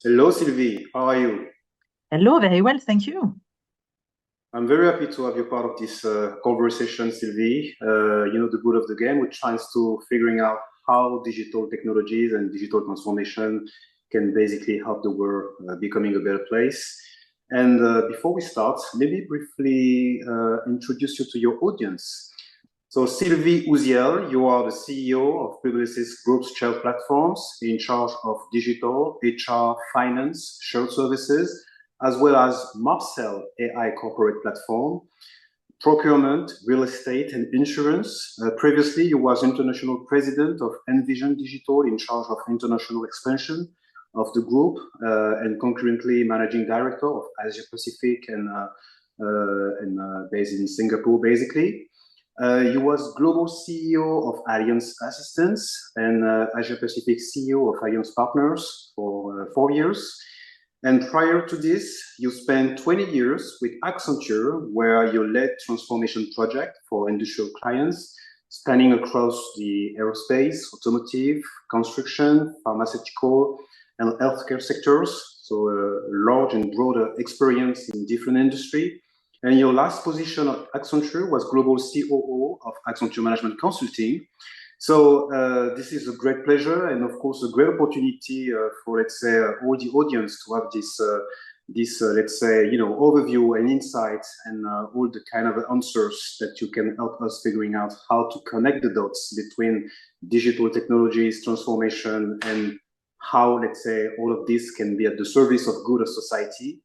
Hello, Sylvie. How are you? Hello, very well, thank you. I'm very happy to have you part of this conversation, Sylvie. The good of the game, which tries to figuring out how digital technologies and digital transformation can basically help the world becoming a better place. And before we start, maybe briefly introduce you to your audience. So Sylvie Ouziel, you are the CEO of Publicis Group's shared platforms in charge of digital, HR, finance, shared services, as well as Marcel AI corporate platform, procurement, real estate, and insurance. Previously, you was international president of Envision Digital in charge of international expansion of the group and concurrently managing director of Asia Pacific and based in Singapore, basically. He was global CEO of Allianz Assistance and Asia Pacific CEO of Allianz Partners for 4 years. And prior to this, you spent 20 years with Accenture, where you led transformation project for industrial clients, spanning across the aerospace, automotive, construction, pharmaceutical, and healthcare sectors. So a large and broader experience in different industry. And your last position at Accenture was global COO of Accenture Management Consulting. So this is a great pleasure and of course a great opportunity for, let's say, all the audience to have this let's say, overview and insights and all the kind of answers that you can help us figuring out how to connect the dots between digital technologies, transformation, and how, let's say, all of this can be at the service of good of society.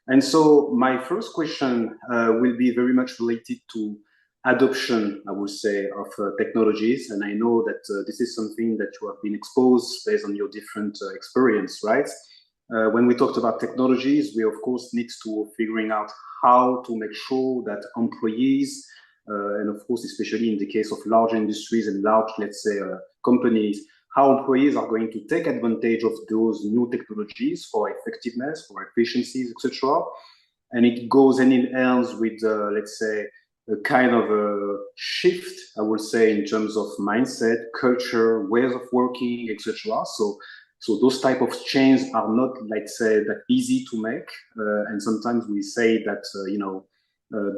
And so my first question will be very much related to adoption, I would say, of technologies. And I know that this is something that you have been exposed based on your different experience, right? When we talked about technologies, we of course need to figuring out how to make sure that employees, and of course, especially in the case of large industries and large, let's say, companies, how employees are going to take advantage of those new technologies for effectiveness, for efficiencies, etc. And it goes hand in hand with, let's say, a kind of a shift, I would say, in terms of mindset, culture, ways of working, etc. So those type of changes are not, let's say, that easy to make. And sometimes we say that,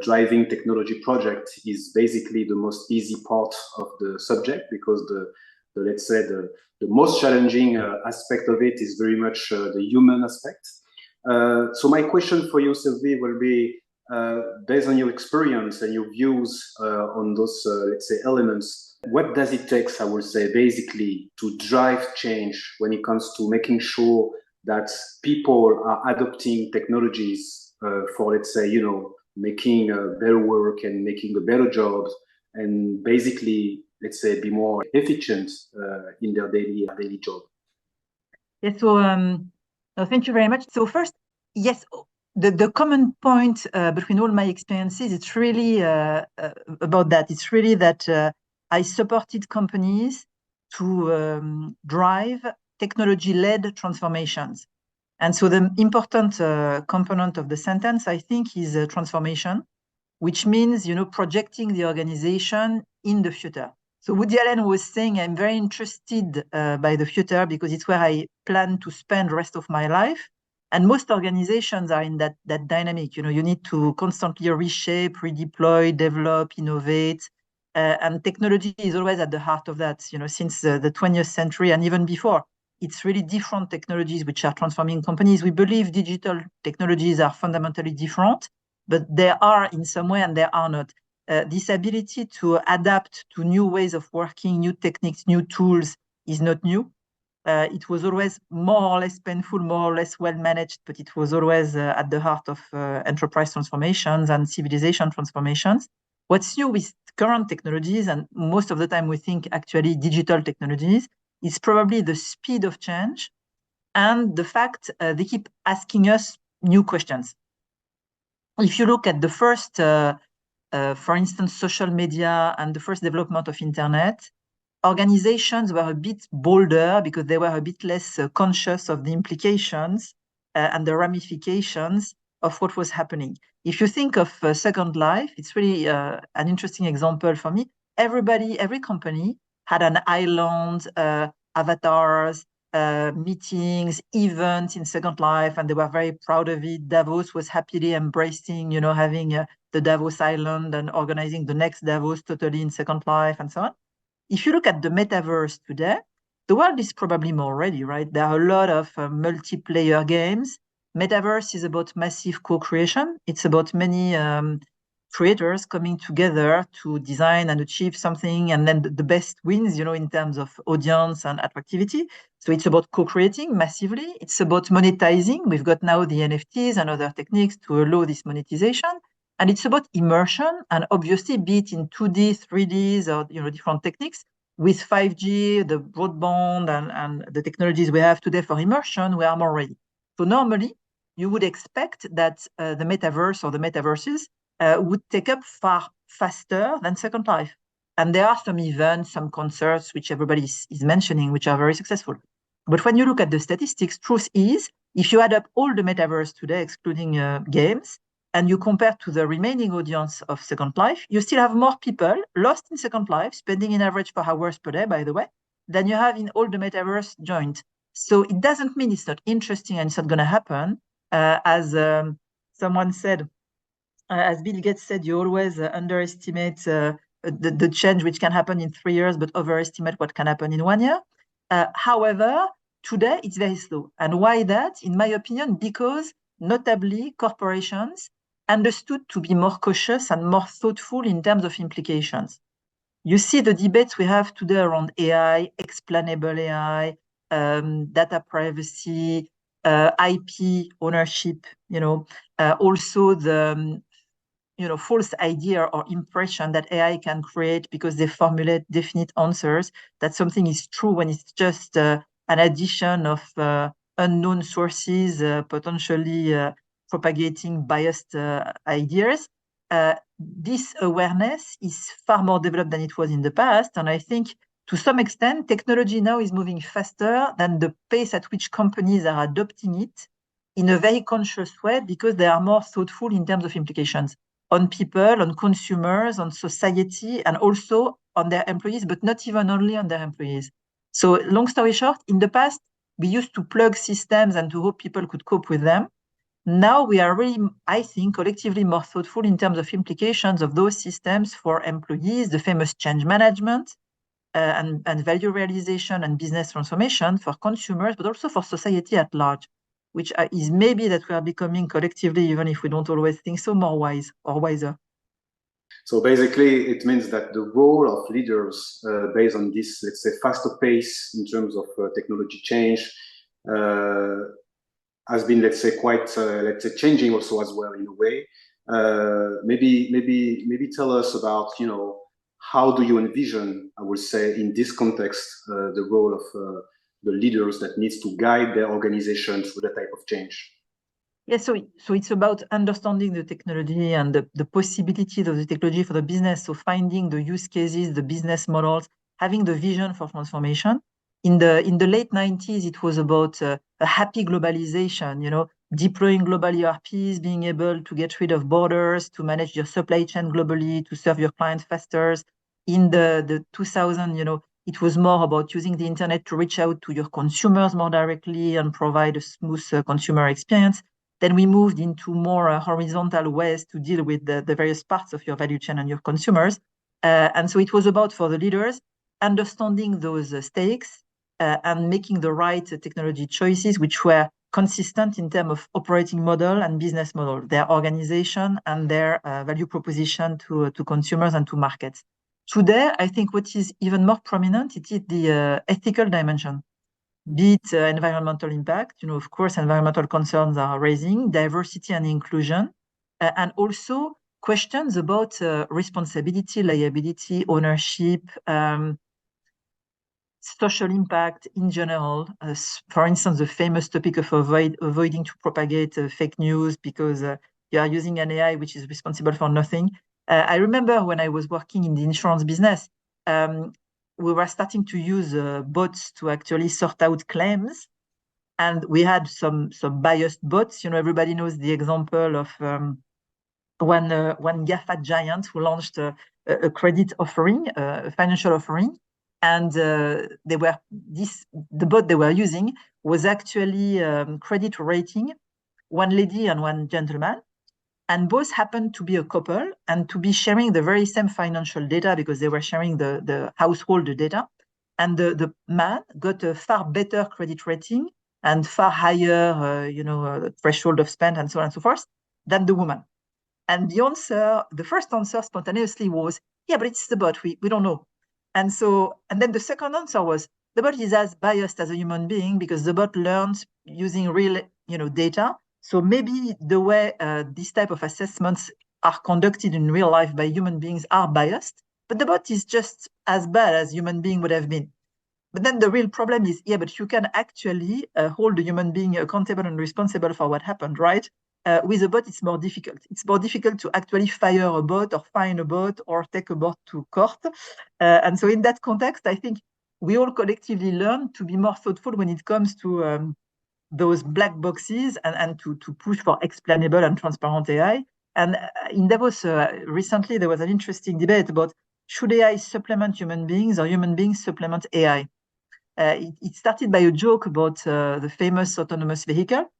driving technology project is basically the most easy part of the subject because let's say the most challenging aspect of it is very much the human aspect. So my question for you, Sylvie, will be based on your experience and your views on those, let's say, elements. What does it take, I would say, basically to drive change when it comes to making sure that people are adopting technologies for, let's say, making better work and making a better job and basically, let's say, be more efficient in their daily job? Yes, so no, thank you very much. So first, yes, the common point between all my experiences, it's really about that. It's really that I supported companies to drive technology-led transformations. And so the important component of the sentence, I think, is transformation, which means, projecting the organization in the future. So Woody Allen was saying, I'm very interested by the future because it's where I plan to spend the rest of my life. And most organizations are in that dynamic. You need to constantly reshape, redeploy, develop, innovate. And technology is always at the heart of that, since the 20th century and even before. It's really different technologies which are transforming companies. We believe digital technologies are fundamentally different, but they are in some way and they are not. This ability to adapt to new ways of working, new techniques, new tools is not new. It was always more or less painful, more or less well managed, but it was always at the heart of enterprise transformations and civilization transformations. What's new with current technologies, and most of the time we think actually digital technologies, is probably the speed of change and the fact they keep asking us new questions. If you look at the first, for instance, social media and the first development of internet, organizations were a bit bolder because they were a bit less conscious of the implications and the ramifications of what was happening. If you think of Second Life, it's really an interesting example for me. Every company had an island, avatars, meetings, events in Second Life, and they were very proud of it. Davos was happily embracing, having the Davos Island and organizing the next Davos totally in Second Life and so on. If you look at the metaverse today, the world is probably more ready, right? There are a lot of multiplayer games. Metaverse is about massive co-creation. It's about many creators coming together to design and achieve something, and then the best wins, in terms of audience and attractivity. So it's about co-creating massively. It's about monetizing. We've got now the NFTs and other techniques to allow this monetization. And it's about immersion, and obviously, be it in 2D, 3Ds, or different techniques. With 5G, the broadband, and the technologies we have today for immersion, we are more ready. So normally, you would expect that the metaverse or the metaverses would take up far faster than Second Life. And there are some events, some concerts, which everybody is mentioning, which are very successful. But when you look at the statistics, truth is, if you add up all the metaverse today, excluding games, and you compare to the remaining audience of Second Life, you still have more people lost in Second Life, spending in average 4 hours per day, by the way, than you have in all the metaverse joined. So it doesn't mean it's not interesting and it's not going to happen. As someone said, as Bill Gates said, you always underestimate the change which can happen in 3 years, but overestimate what can happen in 1 year. However, today it's very slow. And why that? In my opinion, because notably corporations understood to be more cautious and more thoughtful in terms of implications. You see the debates we have today around AI, explainable AI, data privacy, IP ownership, also the false idea or impression that AI can create because they formulate definite answers, that something is true when it's just an addition of unknown sources, potentially propagating biased ideas. This awareness is far more developed than it was in the past. And I think to some extent, technology now is moving faster than the pace at which companies are adopting it in a very conscious way, because they are more thoughtful in terms of implications on people, on consumers, on society, and also on their employees, but not even only on their employees. So long story short, in the past, we used to plug systems and to hope people could cope with them. Now we are really, I think, collectively more thoughtful in terms of implications of those systems for employees, the famous change management and value realization and business transformation for consumers, but also for society at large, which is maybe that we are becoming collectively, even if we don't always think so, more wise or wiser. So basically, it means that the role of leaders based on this, let's say, faster pace in terms of technology change has been, let's say, quite, let's say, changing also as well in a way. Maybe tell us about, how do you envision, I would say, in this context, the role of the leaders that needs to guide their organization through that type of change? Yes, so it's about understanding the technology and the possibilities of the technology for the business. So finding the use cases, the business models, having the vision for transformation. In the late 90s, it was about a happy globalization, deploying global ERPs, being able to get rid of borders, to manage your supply chain globally, to serve your clients faster. In the 2000, it was more about using the internet to reach out to your consumers more directly and provide a smooth consumer experience. Then we moved into more horizontal ways to deal with the various parts of your value chain and your consumers. And so it was about, for the leaders, understanding those stakes and making the right technology choices, which were consistent in terms of operating model and business model, their organization and their value proposition to consumers and to markets. Today, I think what is even more prominent, it is the ethical dimension. Be it environmental impact, of course, environmental concerns are raising, diversity and inclusion, and also questions about responsibility, liability, ownership, social impact in general. For instance, the famous topic of avoiding to propagate fake news because you are using an AI which is responsible for nothing. I remember when I was working in the insurance business, we were starting to use bots to actually sort out claims. And we had some biased bots. Everybody knows the example of one GAFA giant who launched a credit offering, a financial offering. And the bot they were using was actually credit rating one lady and one gentleman. And both happened to be a couple and to be sharing the very same financial data because they were sharing the household data. And the man got a far better credit rating and far higher, threshold of spend and so on and so forth than the woman. And the first answer spontaneously was, yeah, but it's the bot, we don't know. And then the second answer was, the bot is as biased as a human being because the bot learns using real, data. So maybe the way this type of assessments are conducted in real life by human beings are biased, but the bot is just as bad as human being would have been. But then the real problem is, yeah, but you can actually hold the human being accountable and responsible for what happened, right? With a bot, it's more difficult. It's more difficult to actually fire a bot or fine a bot or take a bot to court. And so in that context, I think we all collectively learn to be more thoughtful when it comes to those black boxes and to push for explainable and transparent AI. And in Davos recently, there was an interesting debate about should AI supplement human beings or human beings supplement AI? It started by a joke about the famous autonomous vehicle,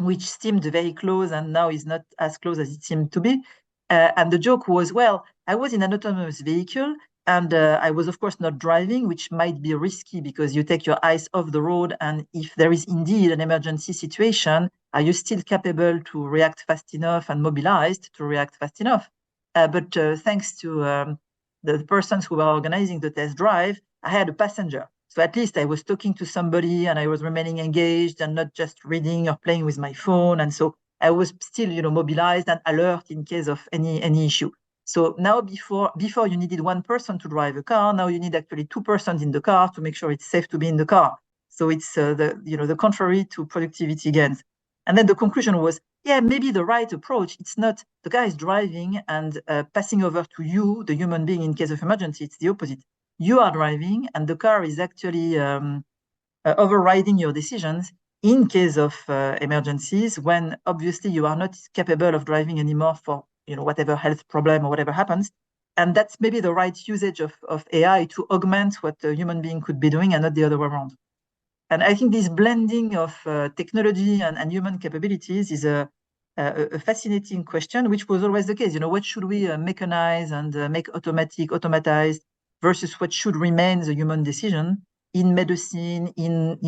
which seemed very close and now is not as close as it seemed to be. And the joke was, well, I was in an autonomous vehicle and I was, of course, not driving, which might be risky because you take your eyes off the road. And if there is indeed an emergency situation, are you still capable to react fast enough and mobilized to react fast enough? But thanks to the persons who were organizing the test drive, I had a passenger. So at least I was talking to somebody and I was remaining engaged and not just reading or playing with my phone. And so I was still, mobilized and alert in case of any issue. So now before you needed one person to drive a car, now you need actually two persons in the car to make sure it's safe to be in the car. So it's the contrary to productivity gains. And then the conclusion was, yeah, maybe the right approach, it's not the guy is driving and passing over to you, the human being, in case of emergency. It's the opposite. You are driving and the car is actually overriding your decisions in case of emergencies when obviously you are not capable of driving anymore for whatever health problem or whatever happens. And that's maybe the right usage of AI to augment what a human being could be doing and not the other way around. And I think this blending of technology and human capabilities is a fascinating question, which was always the case. What should we mechanize and make automatized versus what should remain the human decision in medicine, in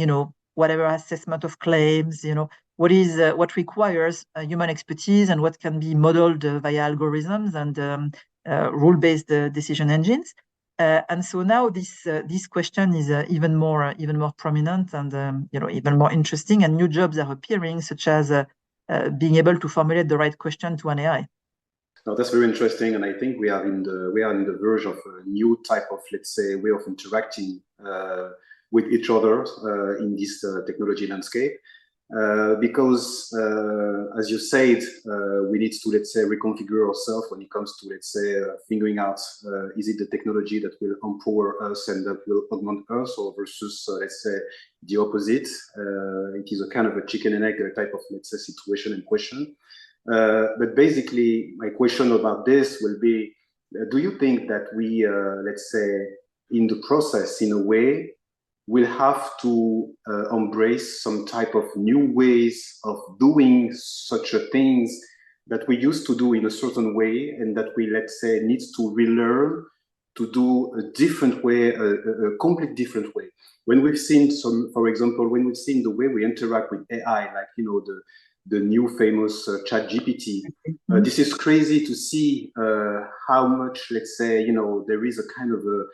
whatever assessment of claims, what requires human expertise and what can be modeled via algorithms and rule-based decision engines. And so now this question is even more prominent and even more interesting, and new jobs are appearing, such as being able to formulate the right question to an AI. No, that's very interesting, and I think we are in the verge of a new type of, let's say, way of interacting with each other in this technology landscape. Because, as you said, we need to, let's say, reconfigure ourselves when it comes to, let's say, figuring out is it the technology that will empower us and that will augment us, or versus, let's say, the opposite. It is a kind of a chicken and egg type of, let's say, situation and question. But basically, my question about this will be, do you think that we, let's say, in the process, in a way, will have to embrace some type of new ways of doing such a things that we used to do in a certain way, and that we, let's say, need to relearn to do a different way, a complete different way? When we've seen for example, when we've seen the way we interact with AI, like, the new famous ChatGPT, this is crazy to see how much, let's say, there is a kind of a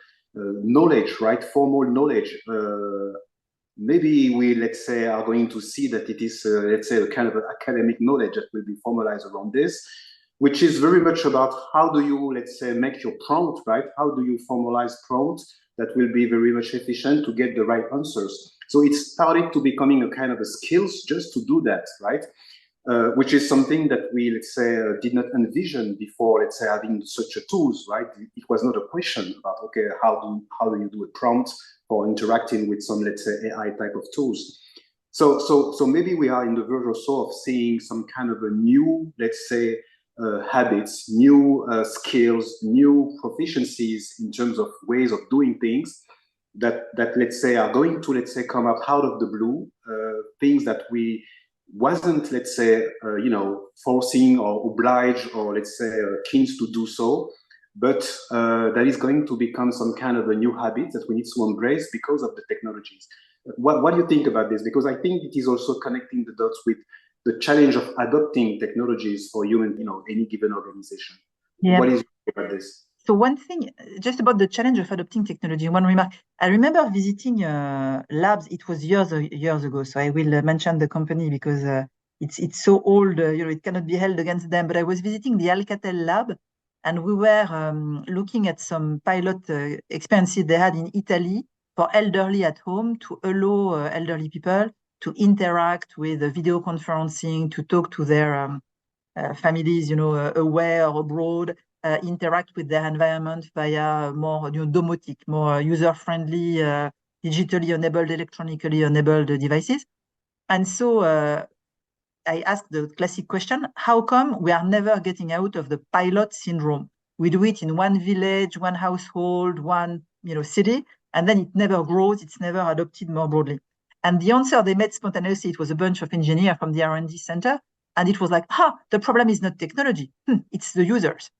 knowledge, right? Formal knowledge. Maybe we, let's say, are going to see that it is, let's say, a kind of academic knowledge that will be formalized around this, which is very much about how do you, let's say, make your prompt, right? How do you formalize prompts that will be very much efficient to get the right answers? So it started to becoming a kind of a skills just to do that, right? Which is something that we, let's say, did not envision before, let's say, having such a tools, right? It was not a question about, okay, how do you do a prompt for interacting with some, let's say, AI type of tools. So maybe we are in the verge also of seeing some kind of a new, let's say, habits, new skills, new proficiencies in terms of ways of doing things that let's say are going to let's say come out of the blue, things that we wasn't let's say forcing or obliged or let's say keen to do so, but that is going to become some kind of a new habit that we need to embrace because of the technologies. What do you think about this? Because I think it is also connecting the dots with the challenge of adopting technologies for human, any given organization. Yeah. What is about this? So one thing, just about the challenge of adopting technology, one remark. I remember visiting labs. It was years ago, so I will mention the company because it's so old. It cannot be held against them. But I was visiting the Alcatel lab, and we were looking at some pilot experiences they had in Italy for elderly at home to allow elderly people to interact with video conferencing, to talk to their families, away or abroad. Interact with their environment via more domotic, more user-friendly, digitally enabled, electronically enabled devices. And so I asked the classic question, how come we are never getting out of the pilot syndrome? We do it in one village, one household, one city, and then it never grows, it's never adopted more broadly. And the answer they made spontaneously, it was a bunch of engineers from the R&D center, and it was like, the problem is not technology, it's the users.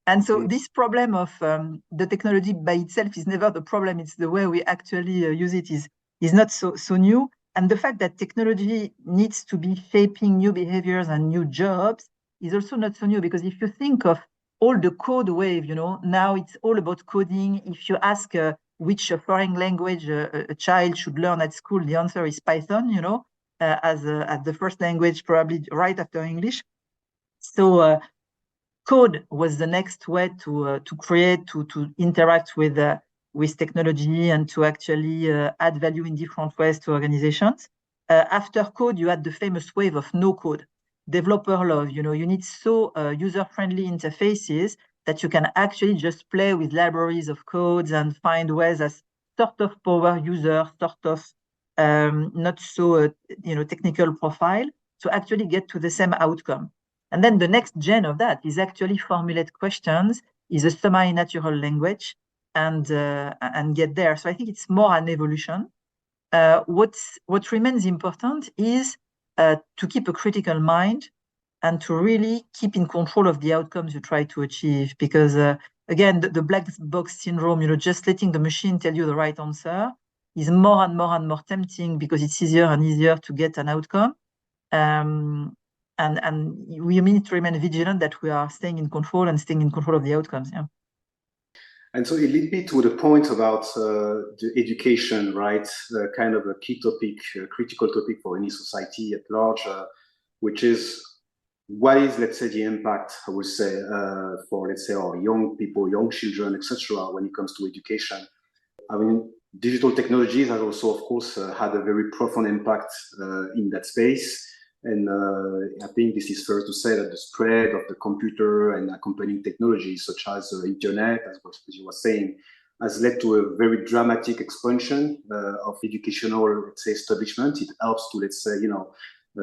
And so this problem of the technology by itself is never the problem. It's the way we actually use it is not so new. And the fact that technology needs to be shaping new behaviors and new jobs is also not so new, because if you think of all the code wave, now it's all about coding. If you ask which foreign language a child should learn at school, the answer is Python, as the first language, probably right after English. So code was the next way to create, to interact with technology and to actually add value in different ways to organizations. After code, you had the famous wave of no code. Developer love, you need so user-friendly interfaces that you can actually just play with libraries of codes and find ways as sort of power user, sort of not so technical profile to actually get to the same outcome. And then the next gen of that is actually formulate questions, is a semi-natural language, and get there. So I think it's more an evolution. What remains important is to keep a critical mind and to really keep in control of the outcomes you try to achieve. Because again, the black box syndrome, just letting the machine tell you the right answer is more and more and more tempting because it's easier and easier to get an outcome. And we need to remain vigilant that we are staying in control and staying in control of the outcomes. Yeah. And so it leads me to the point about the education, right? Kind of a key topic, a critical topic for any society at large, which is what is, let's say, the impact, I would say, for, let's say, our young people, young children, etc., when it comes to education. I mean, digital technologies have also, of course, had a very profound impact in that space. And I think this is fair to say that the spread of the computer and accompanying technologies, such as the internet, as you were saying, has led to a very dramatic expansion of educational, let's say, establishment. It helps to, let's say,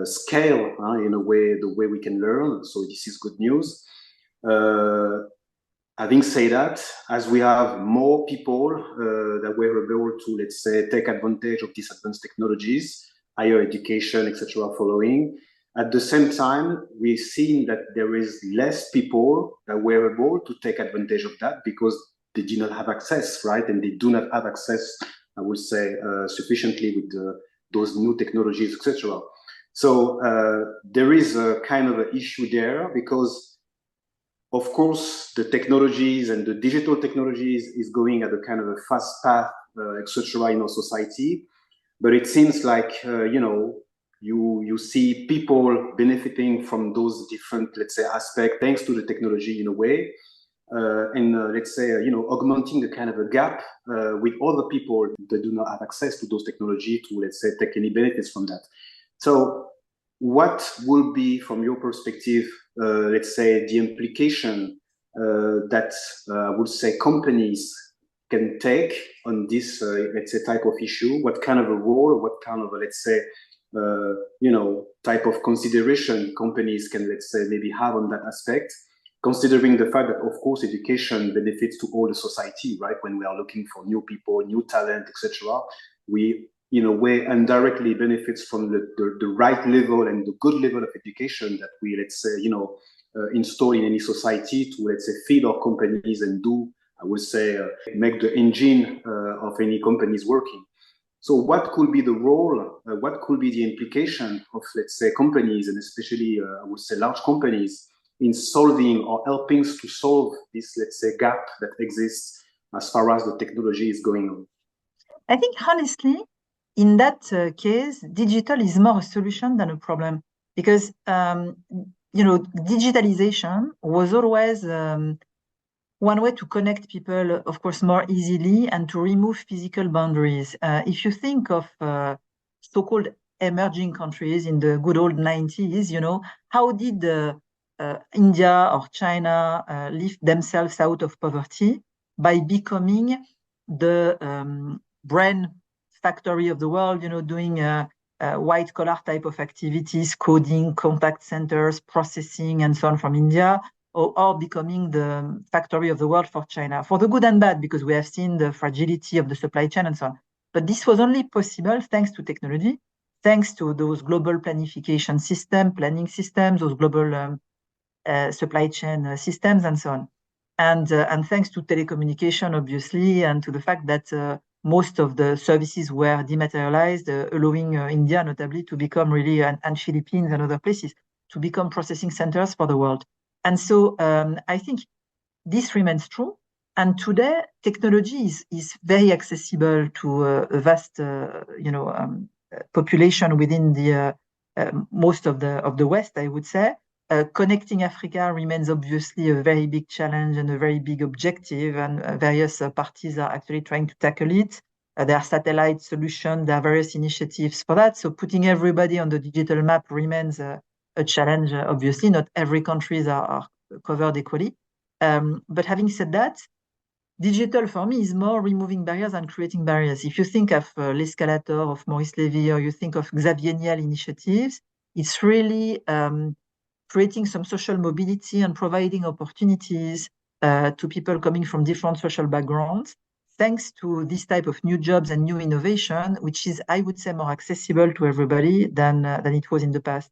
scale in a way, the way we can learn. So this is good news. Having said that, as we have more people that were able to, let's say, take advantage of these advanced technologies, higher education, etc., following. At the same time, we've seen that there is less people that were able to take advantage of that because they did not have access, right? And they do not have access, I would say, sufficiently with those new technologies, etc. So there is a kind of an issue there because, of course, the technologies and the digital technologies is going at a kind of a fast path, etc., in our society. But it seems like, you see people benefiting from those different, let's say, aspects thanks to the technology in a way, and let's say, augmenting a kind of a gap with other people that do not have access to those technology to, let's say, take any benefits from that. So what will be, from your perspective, let's say, the implication that I would say companies can take on this, let's say, type of issue? What kind of a role, what kind of a, let's say, type of consideration companies can, let's say, maybe have on that aspect? considering the fact that, of course, education benefits to all the society, right? When we are looking for new people, new talent, etc., we, in a way, indirectly benefits from the right level and the good level of education that we, let's say, install in any society to, let's say, feed our companies and do, I would say, make the engine of any companies working. So what could be the role, what could be the implication of, let's say, companies, and especially, I would say, large companies, in solving or helping to solve this, let's say, gap that exists as far as the technology is going on? I think, honestly, in that case, digital is more a solution than a problem, because, digitalization was always one way to connect people, of course, more easily and to remove physical boundaries. If you think of so-called emerging countries in the good old 90s, how did India or China lift themselves out of poverty? By becoming the brain factory of the world, doing white collar type of activities, coding, contact centers, processing, and so on from India, or becoming the factory of the world for China, for the good and bad, because we have seen the fragility of the supply chain and so on. But this was only possible thanks to technology, thanks to those global planification system, planning systems, those global supply chain systems, and so on. And thanks to telecommunication, obviously, and to the fact that most of the services were dematerialized, allowing India, notably, to become really, and Philippines and other places, to become processing centers for the world. And so I think this remains true. And today, technology is very accessible to a vast, population within the most of the West, I would say. Connecting Africa remains obviously a very big challenge and a very big objective, and various parties are actually trying to tackle it. There are satellite solutions, there are various initiatives for that. So putting everybody on the digital map remains a challenge. Obviously, not every countries are covered equally. But having said that, digital for me is more removing barriers and creating barriers. If you think of l'Escalator of Maurice Lévy, or you think of Xavier Niel initiatives, it's really creating some social mobility and providing opportunities to people coming from different social backgrounds, thanks to this type of new jobs and new innovation, which is, I would say, more accessible to everybody than it was in the past.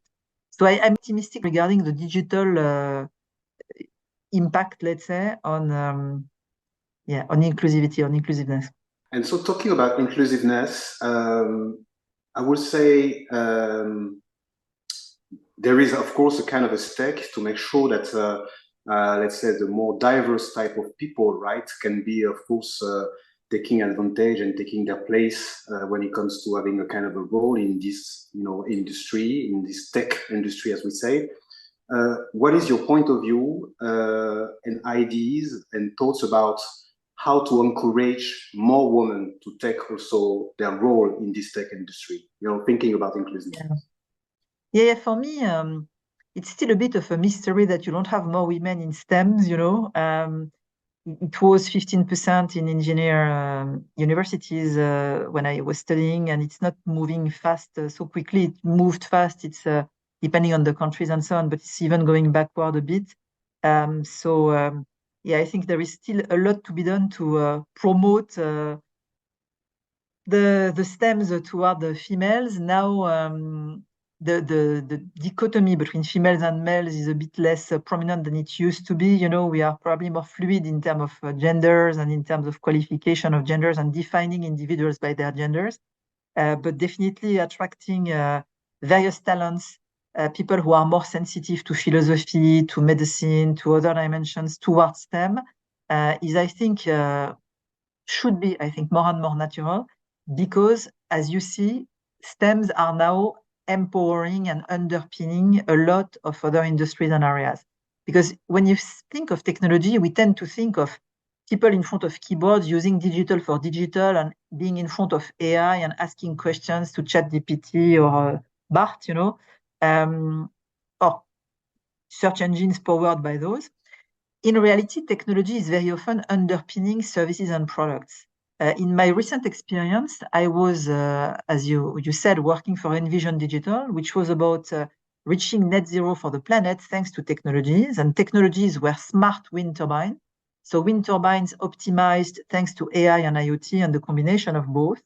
So I'm optimistic regarding the digital impact, let's say, on inclusivity, on inclusiveness. And so, talking about inclusiveness, I would say there is, of course, a kind of a stake to make sure that, let's say, the more diverse type of people, right, can be, of course, taking advantage and taking their place when it comes to having a kind of a role in this, industry, in this tech industry, as we say. What is your point of view and ideas and thoughts about how to encourage more women to take also their role in this tech industry, thinking about inclusiveness? Yeah, for me, it's still a bit of a mystery that you don't have more women in STEMs, it was 15% in engineer universities when I was studying, and it's not moving fast so quickly. It moved fast. It's depending on the countries and so on, but it's even going backward a bit. Yeah, I think there is still a lot to be done to promote the STEMs toward the females. Now, the dichotomy between females and males is a bit less prominent than it used to be. We are probably more fluid in terms of genders and in terms of qualification of genders and defining individuals by their genders, but definitely attracting various talents, people who are more sensitive to philosophy, to medicine, to other dimensions towards STEM, is, I think, should be, I think, more and more natural, because, as you see, STEMs are now empowering and underpinning a lot of other industries and areas. Because when you think of technology, we tend to think of people in front of keyboards using digital for digital and being in front of AI and asking questions to ChatGPT or BART, or search engines powered by those. In reality, technology is very often underpinning services and products. In my recent experience, I was, as you said, working for Envision Digital, which was about reaching net zero for the planet thanks to technologies, and technologies were smart wind turbines. So wind turbines optimized thanks to AI and IoT and the combination of both,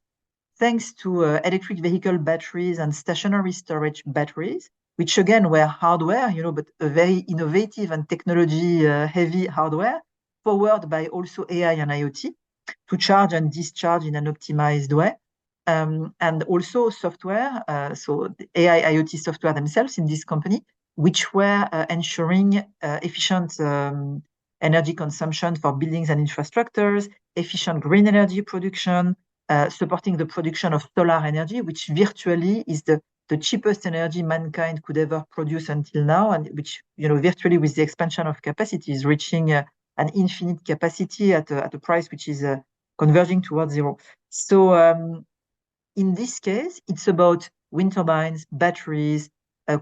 thanks to electric vehicle batteries and stationary storage batteries, which again were hardware, but a very innovative and technology heavy hardware, powered by also AI and IoT to charge and discharge in an optimized way. And also software, so the AI IoT software themselves in this company, which were ensuring efficient energy consumption for buildings and infrastructures, efficient green energy production, supporting the production of solar energy, which virtually is the cheapest energy mankind could ever produce until now, and which, virtually with the expansion of capacity is reaching an infinite capacity at a price which is converging towards zero. So in this case, it's about wind turbines, batteries,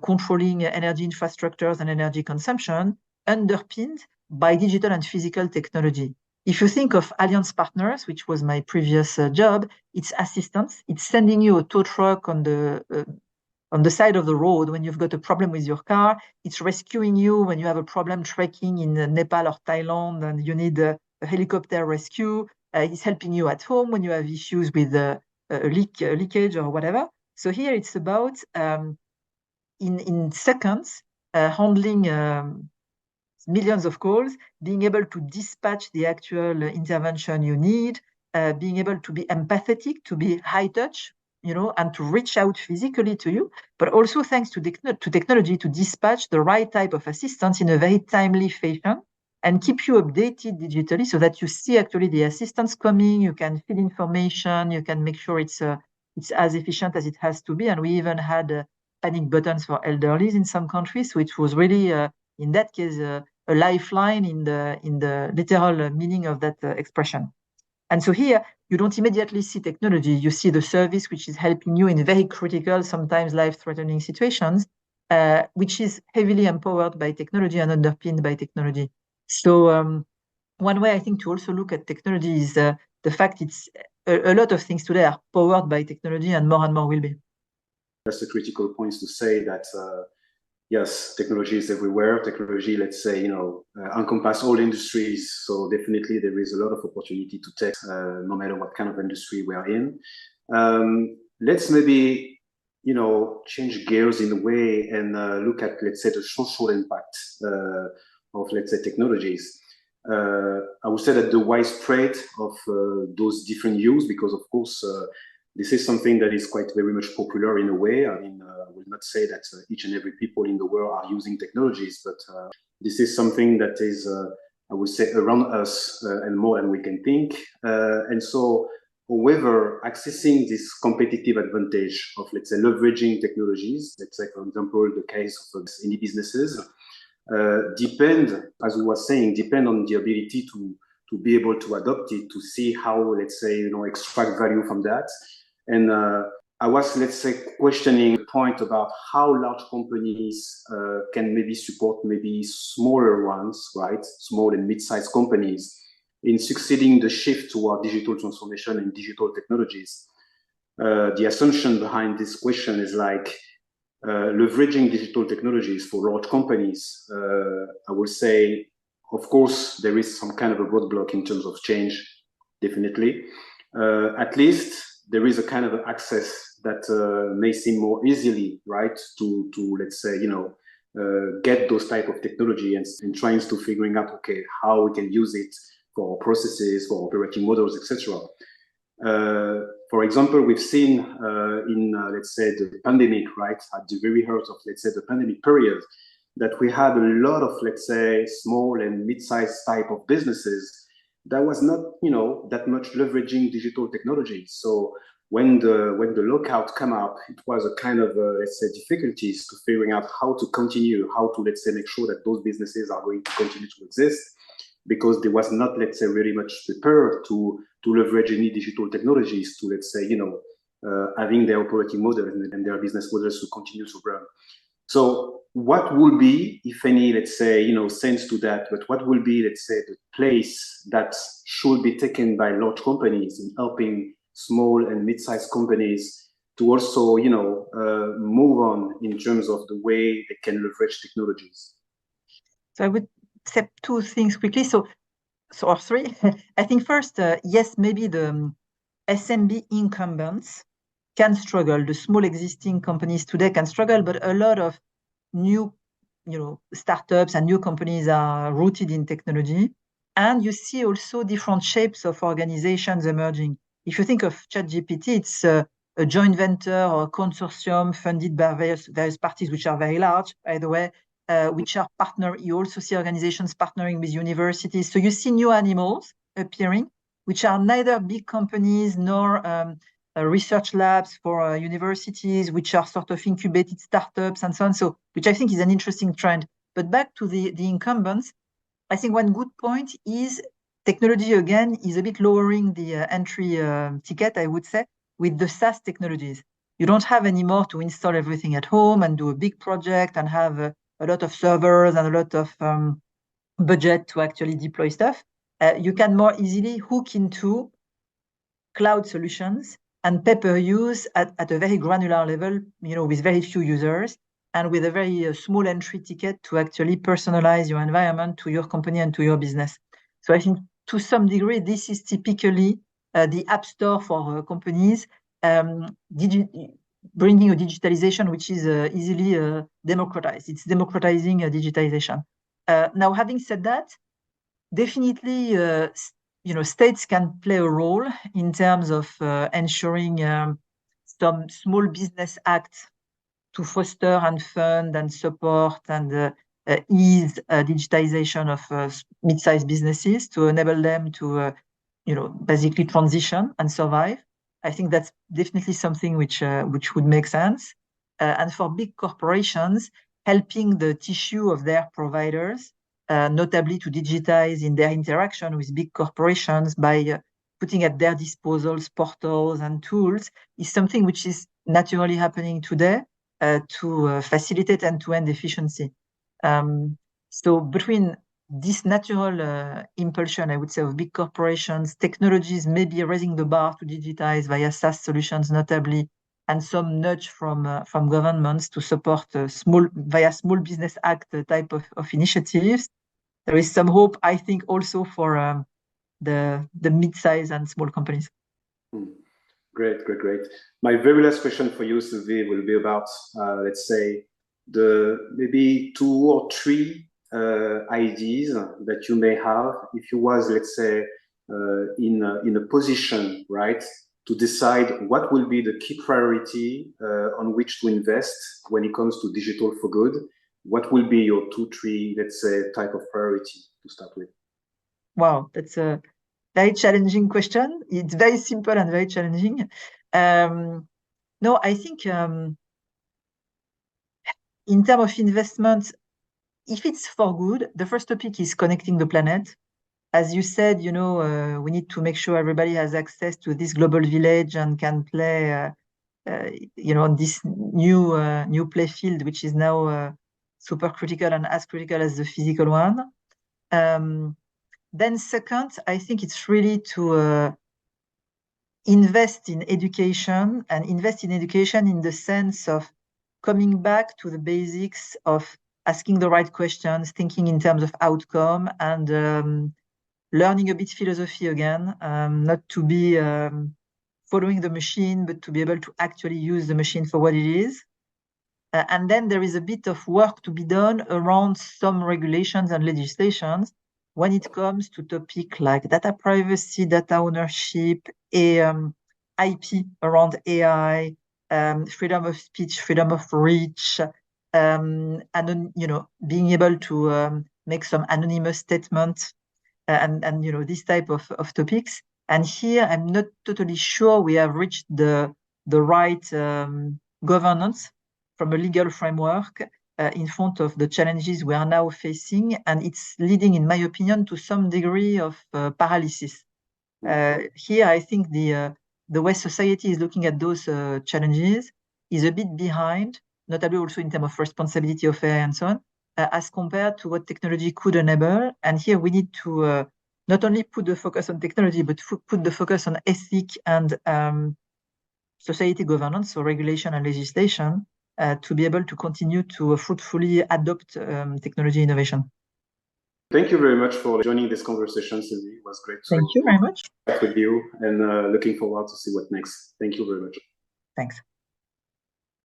controlling energy infrastructures and energy consumption, underpinned by digital and physical technology. If you think of Alliance Partners, which was my previous job, it's assistance. It's sending you a tow truck on the side of the road when you've got a problem with your car. It's rescuing you when you have a problem trekking in Nepal or Thailand and you need a helicopter rescue. It's helping you at home when you have issues with leakage or whatever. So here it's about in seconds handling millions of calls, being able to dispatch the actual intervention you need, being able to be empathetic, to be high touch, and to reach out physically to you, but also thanks to technology to dispatch the right type of assistance in a very timely fashion and keep you updated digitally so that you see actually the assistance coming, you can fill information, you can make sure it's as efficient as it has to be. And we even had panic buttons for elderlies in some countries, which was really, in that case, a lifeline in the literal meaning of that expression. And so here, you don't immediately see technology, you see the service which is helping you in very critical, sometimes life-threatening situations, which is heavily empowered by technology and underpinned by technology. So one way I think to also look at technology is the fact it's a lot of things today are powered by technology and more will be. That's the critical points to say that yes, technology is everywhere. Technology, let's say, encompass all industries. So definitely there is a lot of opportunity to take, no matter what kind of industry we are in. Let's maybe, change gears in a way and look at, let's say, the social impact of, let's say, technologies. I would say that the widespread of those different use, because of course, this is something that is quite very much popular in a way. I mean, I will not say that each and every people in the world are using technologies, but this is something that is, I would say, around us and more than we can think. And so, however, accessing this competitive advantage of, let's say, leveraging technologies, let's say, for example, the case of any businesses, depend, as we were saying, depend on the ability to be able to adopt it, to see how, let's say, extract value from that. And I was, let's say, questioning the point about how large companies can maybe support maybe smaller ones, right? Small and mid-sized companies in succeeding the shift toward digital transformation and digital technologies. The assumption behind this question is like leveraging digital technologies for large companies. I would say, of course, there is some kind of a roadblock in terms of change, definitely. At least there is a kind of access that may seem more easily, right, to let's say, get those type of technology and trying to figuring out, okay, how we can use it for processes, for operating models, etc. For example, we've seen in, let's say, the pandemic, right, at the very heart of, let's say, the pandemic period, that we had a lot of, let's say, small and mid-sized type of businesses that was not, that much leveraging digital technology. So when the lockout came up, it was a kind of, let's say, difficulties to figuring out how to continue, how to, let's say, make sure that those businesses are going to continue to exist, because there was not, let's say, really much prepared to leverage any digital technologies to, let's say, having their operating model and their business models to continue to run. So what will be, if any, let's say, sense to that, but what will be, let's say, the place that should be taken by large companies in helping small and mid-sized companies to also, you know, move on in terms of the way they can leverage technologies? So I would say two things quickly. Or three. I think first, yes, maybe the SMB incumbents can struggle. The small existing companies today can struggle, but a lot of new, startups and new companies are rooted in technology. And you see also different shapes of organizations emerging. If you think of ChatGPT, it's a joint venture or a consortium funded by various parties, which are very large, by the way, which are you also see organizations partnering with universities. So you see new animals appearing, which are neither big companies nor research labs for universities, which are sort of incubated startups and so on. So, which I think is an interesting trend. But back to the incumbents, I think one good point is technology again is a bit lowering the entry ticket, I would say, with the SaaS technologies. You don't have anymore to install everything at home and do a big project and have a lot of servers and a lot of budget to actually deploy stuff. You can more easily hook into cloud solutions and pay-per-use at a very granular level, with very few users and with a very small entry ticket to actually personalize your environment to your company and to your business. So I think to some degree, this is typically the app store for companies, bringing a digitalization which is easily democratized. It's democratizing digitization. Now, having said that, definitely, states can play a role in terms of ensuring some small business acts to foster and fund and support and ease digitization of mid-sized businesses to enable them to, basically transition and survive. I think that's definitely something which would make sense. And for big corporations, helping the tissue of their providers, notably to digitize in their interaction with big corporations by putting at their disposals portals and tools, is something which is naturally happening today to facilitate end-to-end efficiency. So between this natural impulsion, I would say, of big corporations, technologies maybe raising the bar to digitize via SaaS solutions, notably, and some nudge from governments to support via Small Business Act type of initiatives. There is some hope, I think, also for the mid-size and small companies. Great. My very last question for you, Sylvie, will be about, let's say, the maybe 2 or 3 ideas that you may have if you was, let's say, in a position, right, to decide what will be the key priority on which to invest when it comes to digital for good. What will be your 2, 3, let's say, type of priority to start with? Wow, that's a very challenging question. It's very simple and very challenging. No, I think in terms of investment, if it's for good, the first topic is connecting the planet. As you said, we need to make sure everybody has access to this global village and can play, on this new play field, which is now super critical and as critical as the physical one. Then second, I think it's really to invest in education, and invest in education in the sense of coming back to the basics of asking the right questions, thinking in terms of outcome, and learning a bit philosophy again, not to be following the machine, but to be able to actually use the machine for what it is. And then there is a bit of work to be done around some regulations and legislations when it comes to topics like data privacy, data ownership, IP around AI, freedom of speech, freedom of reach, and being able to make some anonymous statements, and this type of topics. And here, I'm not totally sure we have reached the right governance from a legal framework in front of the challenges we are now facing, and it's leading, in my opinion, to some degree of paralysis. Here, I think the way society is looking at those challenges is a bit behind, notably also in terms of responsibility of AI and so on, as compared to what technology could enable. And here we need to not only put the focus on technology, but put the focus on ethic and society governance, so regulation and legislation, to be able to continue to fruitfully adopt technology innovation. Thank you very much for joining this conversation, Sylvie. It was great to Thank you very much. chat with you, and looking forward to see what next. Thank you very much. Thanks.